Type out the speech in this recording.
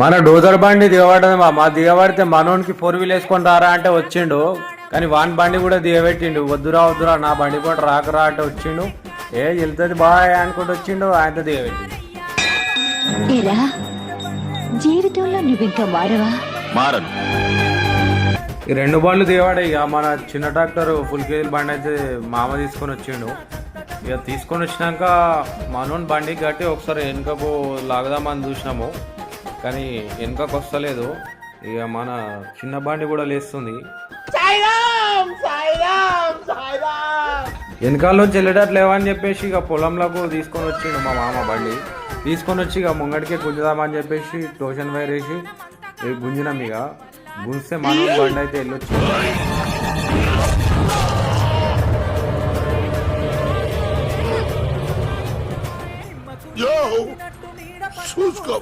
మన డోజర్ బండి దిగబడ్డది మా దిగబడితే మనోనికి 4 వీల్ వేసుకొని రారా అంటే వచ్చిండు. కానీ వాన్ బండి కూడా దిగబెట్టిండు. వద్దురా వద్దురా నా బండి కూడా రాకరా అంటే వచ్చిండు. వెళ్తుంది బాయ్ అనుకుంటూ వచ్చిండు. ఆయనతో దిగబెట్టిండు. జీవితంలో నువ్వు ఇంకా మారవా? మారను. ఈ 2 బండ్లు దిగబడే. ఇక మన చిన్న ట్రాక్టర్ ఫుల్ కేజీల బండి అయితే మామ తీసుకొని వచ్చిండు. ఇక తీసుకొని వచ్చినాక మనోని బండి కట్టి ఒకసారి వెనుకకు లాగదామని చూసినాము. కానీ వెనుకకు వస్తలేదు. ఇక మన చిన్న బండి కూడా లేస్తుంది. వెనకాలలోంచి వెళ్ళేటట్లు లేవని చెప్పేసి ఇక పొలంలోకి తీసుకొని వచ్చిండు మా మామ బండి. తీసుకొని వచ్చి ఇక ముంగడికే గుంజుదామని చెప్పేసి టోషన్ వైర్ వేసి గుంజినాం. ఇక గుంజితే మన బండి అయితే వెళ్ళొచ్చు. చూసుకో